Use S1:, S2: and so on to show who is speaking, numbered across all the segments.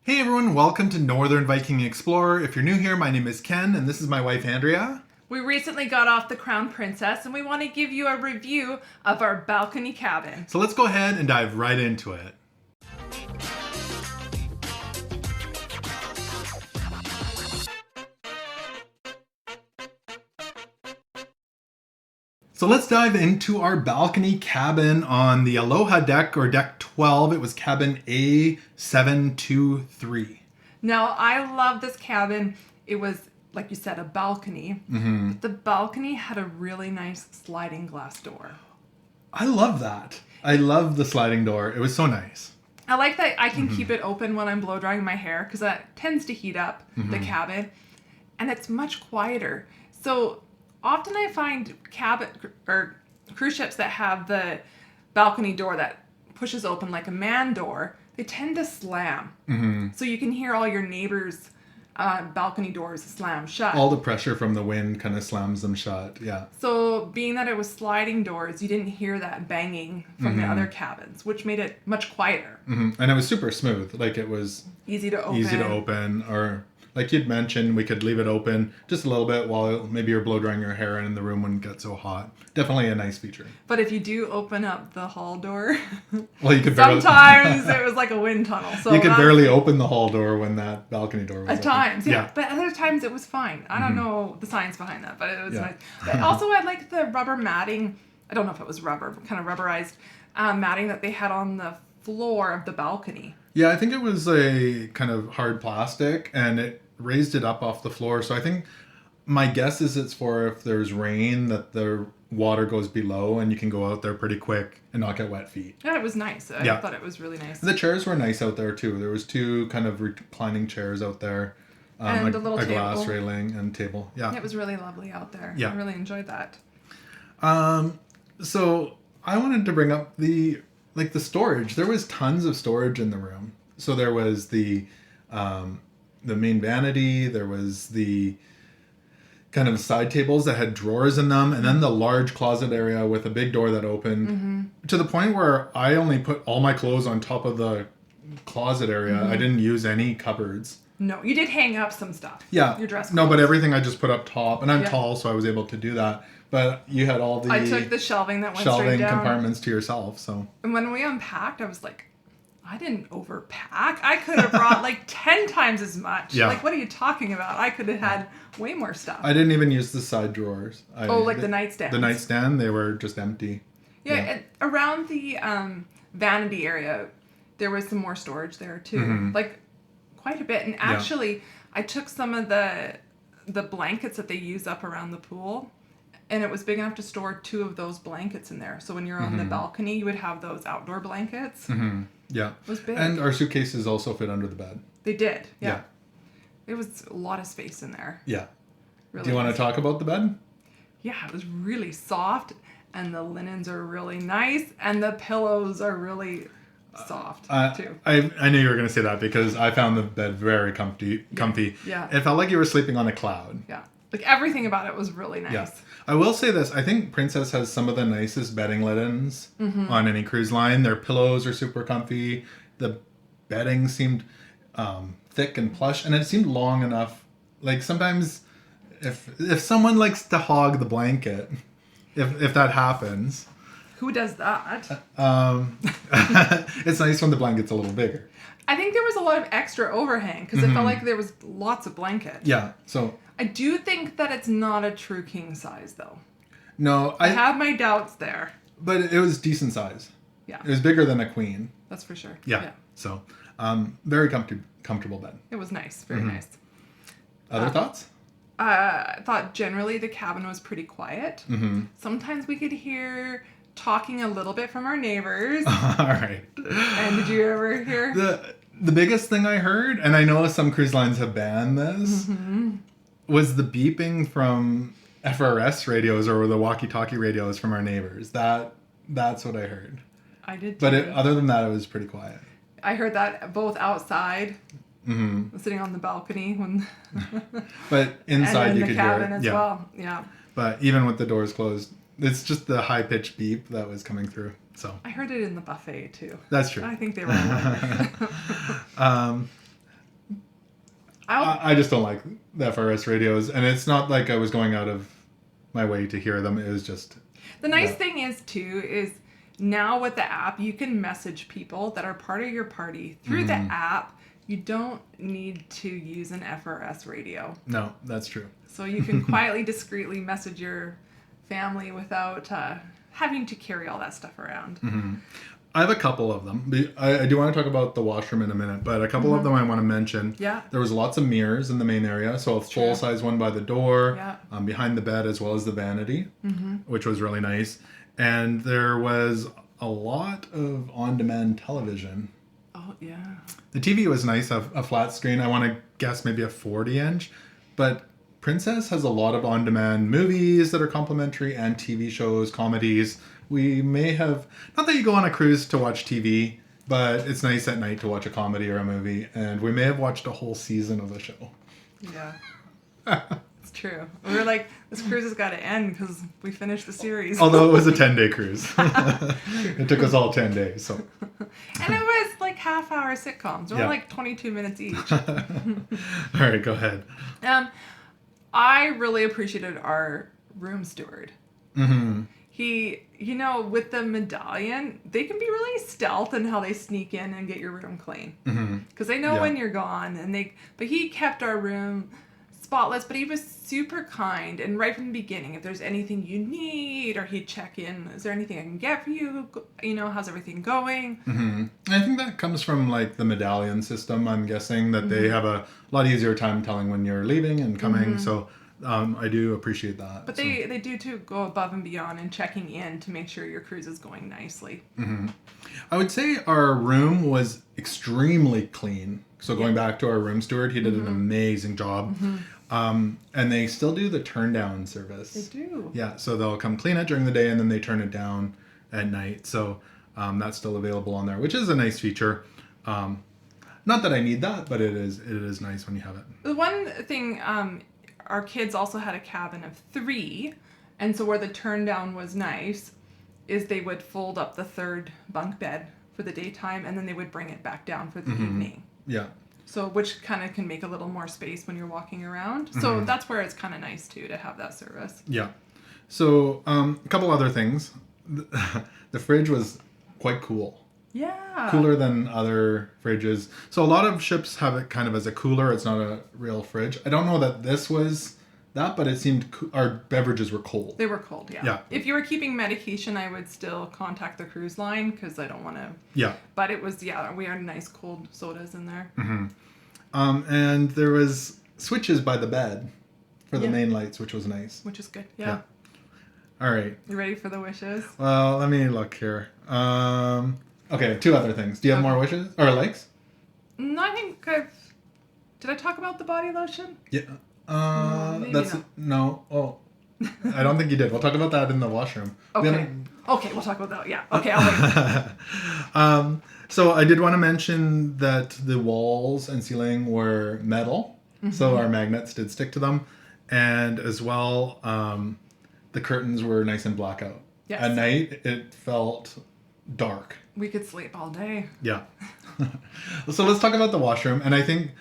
S1: Hey everyone, welcome to Northern Viking Explorer. If you're new here, my name is Ken, and this is my wife Andrea.
S2: We recently got off the Crown Princess, and we want to give you a review of our balcony cabin.
S1: So let's go ahead and dive right into it. So let's dive into our balcony cabin on the Aloha Deck, or Deck 12. It was Cabin A723.
S2: Now, I love this cabin. It was, like you said, a balcony.
S1: Mm-hmm.
S2: But the balcony had a really nice sliding glass door.
S1: I love that. I love the sliding door. It was so nice.
S2: I like that I can keep it open when I'm blow drying my hair because that tends to heat up the cabin. And it's much quieter. So often I find cabin or cruise ships that have the balcony door that pushes open like a man door, they tend to slam. So you can hear all your neighbors' balcony doors slam shut.
S1: All the pressure from the wind kind of slams them shut. Yeah.
S2: So being that it was sliding doors, you didn't hear that banging from the other cabins, which made it much quieter.
S1: And it was super smooth. Like it was
S2: Easy to open.
S1: Or like you'd mentioned, we could leave it open just a little bit while maybe you're blow drying your hair and the room wouldn't get so hot. Definitely a nice feature.
S2: But if you do open up the hall door,
S1: Well, you could
S2: sometimes it was like a wind tunnel. So
S1: you could barely open the hall door when that balcony door was
S2: at
S1: open.
S2: times, yeah. But other times it was fine. I don't know the science behind that, but it was nice. But also I liked the rubber matting. I don't know if it was rubber, but kind of rubberized matting that they had on the floor of the balcony.
S1: Yeah, I think it was a kind of hard plastic and it raised it up off the floor. So I think my guess is it's for if there's rain that the water goes below and you can go out there pretty quick and not get wet feet.
S2: Yeah, it was nice. I thought it was really nice.
S1: The chairs were nice out there too. There was two kind of reclining chairs out there.
S2: And a little table.
S1: Glass railing and table. Yeah.
S2: It was really lovely out there.
S1: Yeah.
S2: I really enjoyed that.
S1: So I wanted to bring up the storage. There was tons of storage in the room. So there was the main vanity, there was the kind of side tables that had drawers in them, and then the large closet area with a big door that opened to the point where I only put all my clothes on top of the closet area. I didn't use any cupboards.
S2: No, you did hang up some stuff.
S1: Yeah.
S2: Your dress clothes.
S1: No, but everything I just put up top, and I'm tall, so I was able to do that. But you had all the
S2: I took the shelving that went straight down.
S1: compartments to yourself. So.
S2: And when we unpacked, I was like, I didn't overpack. I could have brought like 10 times as much.
S1: Yeah.
S2: Like, what are you talking about? I could have had way more stuff.
S1: I didn't even use the side drawers.
S2: The nightstand.
S1: The nightstand, they were just empty.
S2: Yeah, and around the vanity area, there was some more storage there too. Like, quite a bit. And actually, I took some of the blankets that they use up around the pool, and it was big enough to store 2 of those blankets in there. So when you're on the balcony, you would have those outdoor blankets.
S1: Yeah.
S2: It was big.
S1: And our suitcases also fit under the bed.
S2: They did. Yeah. It was a lot of space in there.
S1: Yeah.
S2: Really
S1: Do you want to talk about the bed?
S2: Yeah, it was really soft, and the linens are really nice, and the pillows are really soft too.
S1: I knew you were going to say that because I found the bed very comfy.
S2: Yeah.
S1: It felt like you were sleeping on a cloud.
S2: Yeah. Like everything about it was really nice.
S1: Yeah. I will say this. I think Princess has some of the nicest bedding linens on any cruise line. Their pillows are super comfy. The bedding seemed thick and plush, and it seemed long enough. Like sometimes if someone likes to hog the blanket, if that happens.
S2: Who does that?
S1: It's nice when the blanket's a little bigger.
S2: I think there was a lot of extra overhang because it felt like there was lots of blanket.
S1: Yeah, so...
S2: I do think that it's not a true king size, though.
S1: No,
S2: I have my doubts there.
S1: But it was decent size.
S2: Yeah.
S1: It was bigger than a queen.
S2: That's for sure.
S1: Yeah. So, very comfortable bed.
S2: It was nice. Very nice.
S1: Other thoughts?
S2: I thought generally the cabin was pretty quiet. Sometimes we could hear talking a little bit from our neighbors.
S1: All right.
S2: And did you ever hear?
S1: The biggest thing I heard, and I know some cruise lines have banned this, was the beeping from FRS radios or the walkie-talkie radios from our neighbors. That's what I heard.
S2: I did too.
S1: But other than that, it was pretty quiet.
S2: I heard that both outside, sitting on the balcony,
S1: but inside
S2: and
S1: you
S2: in
S1: could
S2: the cabin
S1: hear it.
S2: as well. Yeah.
S1: But even with the doors closed, it's just the high-pitched beep that was coming through. So
S2: I heard it in the buffet too.
S1: That's true.
S2: I think they were.
S1: I just don't like the FRS radios, and it's not like I was going out of my way to hear them. It was just
S2: The nice thing is too is now with the app you can message people that are part of your party through the app. You don't need to use an FRS radio.
S1: No, that's true.
S2: So you can quietly, discreetly message your family without having to carry all that stuff around.
S1: I have a couple of them. I do want to talk about the washroom in a minute, but a couple of them I want to mention.
S2: Yeah.
S1: There was lots of mirrors in the main area, so a full-size one by the door, behind the bed, as well as the vanity, which was really nice. And there was a lot of on-demand television.
S2: Oh, yeah.
S1: The TV was nice, a flat screen. I want to guess maybe a 40-inch, but Princess has a lot of on-demand movies that are complimentary and TV shows, comedies. We may have, not that you go on a cruise to watch TV, but it's nice at night to watch a comedy or a movie, and we may have watched a whole season of a show.
S2: Yeah. It's true. We were like, this cruise has got to end because we finished the series.
S1: Although it was a 10-day cruise. It took us all 10 days, so.
S2: And it was like half-hour sitcoms. They were like 22 minutes each.
S1: All right, go ahead.
S2: I really appreciated our room steward. He, with the medallion, they can be really stealth in how they sneak in and get your room clean. Because they know when you're gone, but he kept our room spotless, but he was super kind. And right from the beginning, if there's anything you need, or he'd check in, is there anything I can get for you? How's everything going?
S1: I think that comes from like the medallion system. I'm guessing that they have a lot easier time telling when you're leaving and coming. So I do appreciate that.
S2: But they do too go above and beyond in checking in to make sure your cruise is going nicely.
S1: I would say our room was extremely clean. So going back to our room steward, he did an amazing job. And they still do the turn down service.
S2: They do.
S1: Yeah, so they'll come clean it during the day and then they turn it down at night. So that's still available on there, which is a nice feature. Not that I need that, but it is nice when you have it.
S2: The one thing, our kids also had a cabin of 3, and so where the turn down was nice is they would fold up the third bunk bed for the daytime and then they would bring it back down for the evening.
S1: Yeah.
S2: So which kind of can make a little more space when you're walking around. So that's where it's kind of nice too to have that service.
S1: Yeah. So a couple other things. The fridge was quite cool.
S2: Yeah.
S1: Cooler than other fridges. So a lot of ships have it kind of as a cooler. It's not a real fridge. I don't know that this was that, but it seemed our beverages were cold.
S2: They were cold, yeah. If you were keeping medication, I would still contact the cruise line because I don't want to.
S1: Yeah.
S2: But it was, we had nice cold sodas in there.
S1: And there was switches by the bed for the main lights, which was nice.
S2: Which is good, yeah.
S1: All right.
S2: You ready for the wishes?
S1: Well, let me look here. Okay, 2 other things. Do you have more wishes? Or likes?
S2: No, I think did I talk about the body lotion?
S1: Yeah.
S2: Maybe
S1: That's
S2: not.
S1: No. Oh, I don't think you did. We'll talk about that in the washroom.
S2: Okay. Okay, we'll talk about that. Yeah. Okay, I'll wait.
S1: So I did want to mention that the walls and ceiling were metal, so our magnets did stick to them, and as well, the curtains were nice and black out.
S2: Yes.
S1: At night, it felt dark.
S2: We could sleep all day.
S1: Yeah. So let's talk about the washroom, and I think,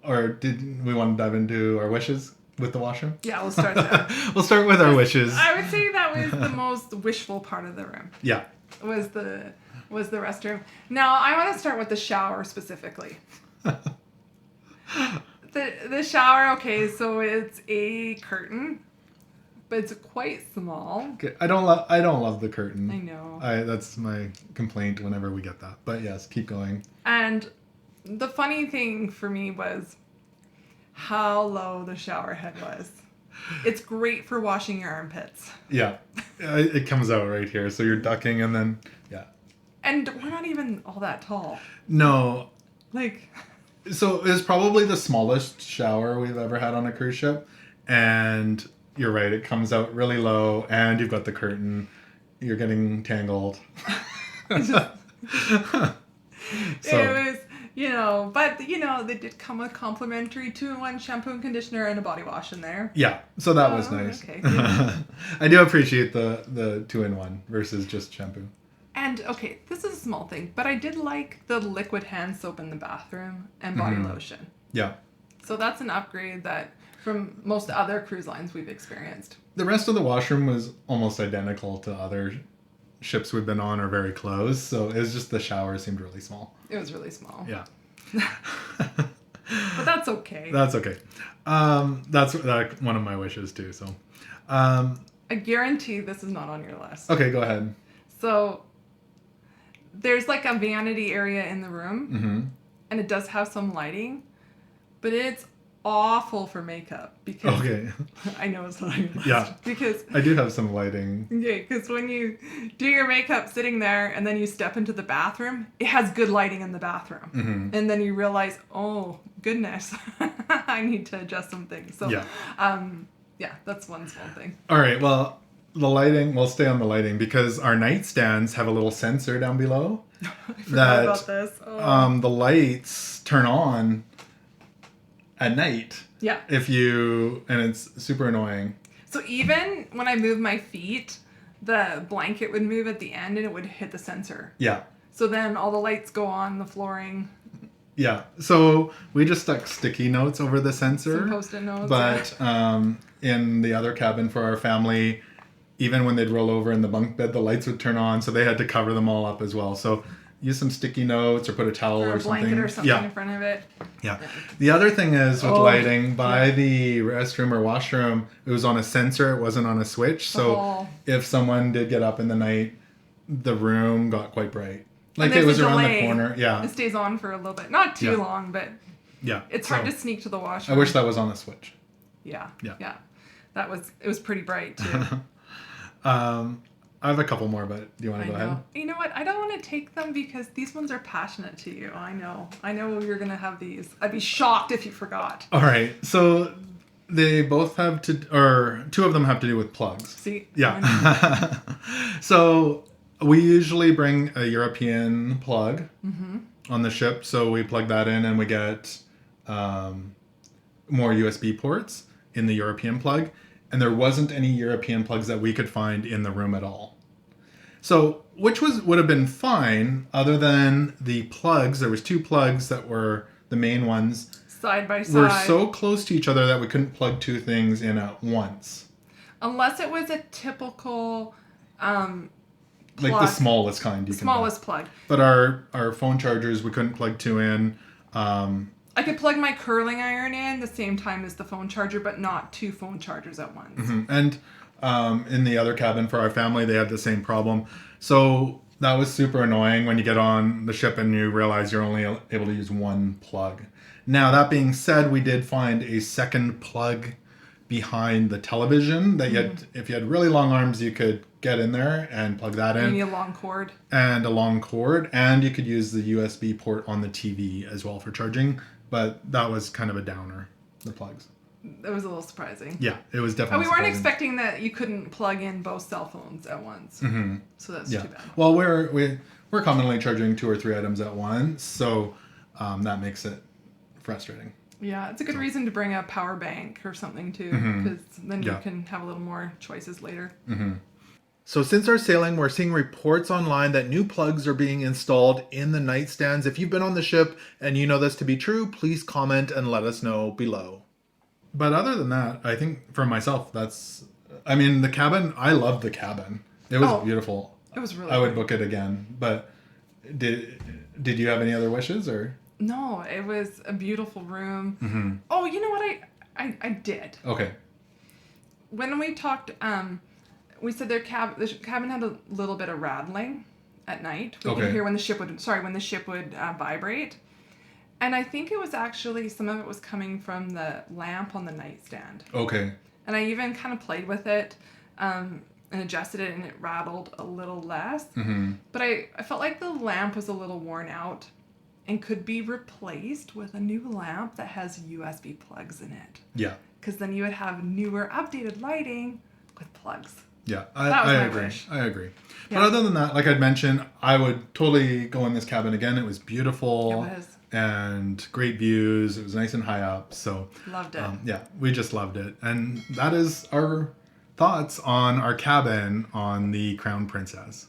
S1: or did we want to dive into our wishes with the washroom?
S2: Yeah, we'll start there.
S1: We'll start with our wishes.
S2: I would say that was the most wishful part of the room.
S1: Yeah.
S2: Was the restroom. Now I want to start with the shower specifically. The shower, okay, so it's a curtain, but it's quite small.
S1: Okay. I don't love the curtain.
S2: I know.
S1: That's my complaint whenever we get that. But yes, keep going.
S2: And the funny thing for me was how low the shower head was. It's great for washing your armpits.
S1: Yeah. It comes out right here. So you're ducking and then, yeah.
S2: And we're not even all that tall.
S1: No.
S2: Like.
S1: So it's probably the smallest shower we've ever had on a cruise ship. And you're right. It comes out really low and you've got the curtain. You're getting tangled.
S2: It was, but they did come with complimentary 2-in-1 shampoo and conditioner and a body wash in there.
S1: Yeah, so that was nice.
S2: Okay.
S1: I do appreciate the 2-in-1 versus just shampoo.
S2: And okay, this is a small thing, but I did like the liquid hand soap in the bathroom and body lotion.
S1: Yeah.
S2: So that's an upgrade that from most other cruise lines we've experienced.
S1: The rest of the washroom was almost identical to other ships we've been on, or very close. So it was just the shower seemed really small.
S2: It was really small.
S1: Yeah.
S2: But that's okay.
S1: That's okay. That's one of my wishes too. So,
S2: I guarantee this is not on your list.
S1: okay, go ahead.
S2: So there's like a vanity area in the room, and it does have some lighting, but it's awful for makeup because
S1: Okay.
S2: I know it's not on your list.
S1: Yeah.
S2: Because
S1: I do have some lighting.
S2: yeah, because when you do your makeup sitting there and then you step into the bathroom, it has good lighting in the bathroom, and then you realize, oh goodness, I need to adjust some things. So yeah, that's one small thing.
S1: All right. Well, the lighting. We'll stay on the lighting because our nightstands have a little sensor down below
S2: I forgot about this. Oh.
S1: the lights turn on at night.
S2: Yeah.
S1: And it's super annoying.
S2: So even when I move my feet, the blanket would move at the end and it would hit the sensor.
S1: Yeah.
S2: So then all the lights go on the flooring.
S1: Yeah. So we just stuck sticky notes over the sensor.
S2: Some Post-it notes.
S1: But in the other cabin for our family, even when they'd roll over in the bunk bed, the lights would turn on. So they had to cover them all up as well. So use some sticky notes or put a towel
S2: or a
S1: something.
S2: blanket or something in front of it.
S1: Yeah. The other thing is with lighting, by the restroom or washroom, it was on a sensor. It wasn't on a switch. So if someone did get up in the night, the room got quite bright. Like it was around the corner. Yeah.
S2: It stays on for a little bit. Not too long, but
S1: yeah,
S2: it's hard to sneak to the washroom.
S1: I wish that was on a switch.
S2: Yeah. It was pretty bright too.
S1: I have a couple more, but do you want to go ahead?
S2: You know what? I don't want to take them because these ones are passionate to you. I know you're going to have these. I'd be shocked if you forgot.
S1: All right. So they both have two of them have to do with plugs.
S2: See?
S1: Yeah. So we usually bring a European plug on the ship. So we plug that in and we get more USB ports in the European plug. And there wasn't any European plugs that we could find in the room at all. So, which would have been fine, other than the plugs. There was two plugs that were the main ones.
S2: Side by side.
S1: Were so close to each other that we couldn't plug two things in at once.
S2: Unless it was a typical plug.
S1: Like the smallest kind.
S2: Smallest plug.
S1: But our phone chargers, we couldn't plug two in.
S2: I could plug my curling iron in the same time as the phone charger, but not two phone chargers at once.
S1: And in the other cabin for our family, they had the same problem. So that was super annoying when you get on the ship and you realize you're only able to use one plug. Now, that being said, we did find a second plug behind the television that if you had really long arms, you could get in there and plug that in.
S2: You need a long cord.
S1: And a long cord. And you could use the USB port on the TV as well for charging. But that was kind of a downer, the plugs.
S2: It was a little surprising.
S1: Yeah, it was definitely
S2: we weren't expecting that you couldn't plug in both cell phones at once. So that's too bad.
S1: Well, we're commonly charging 2 or 3 items at once, so that makes it frustrating.
S2: Yeah, it's a good reason to bring a power bank or something too, because then you can have a little more choices later.
S1: So since our sailing, we're seeing reports online that new plugs are being installed in the nightstands. If you've been on the ship and you know this to be true, please comment and let us know below. But other than that, I think for myself, the cabin, I loved the cabin. It was beautiful.
S2: It was really
S1: I would book it again. But did you have any other wishes or?
S2: No, it was a beautiful room. Oh, you know what? I did.
S1: Okay.
S2: When we talked, we said the cabin had a little bit of rattling at night. We could hear when the ship would vibrate. And I think it was actually, some of it was coming from the lamp on the nightstand.
S1: Okay.
S2: And I even kind of played with it and adjusted it, and it rattled a little less. But I felt like the lamp was a little worn out and could be replaced with a new lamp that has USB plugs in it.
S1: Yeah.
S2: Because then you would have newer, updated lighting with plugs.
S1: Yeah, I agree. I agree. Yeah. But other than that, like I'd mentioned, I would totally go in this cabin again. It was beautiful.
S2: It was.
S1: And great views. It was nice and high up. So
S2: loved it.
S1: Yeah, we just loved it. And that is our thoughts on our cabin on the Crown Princess.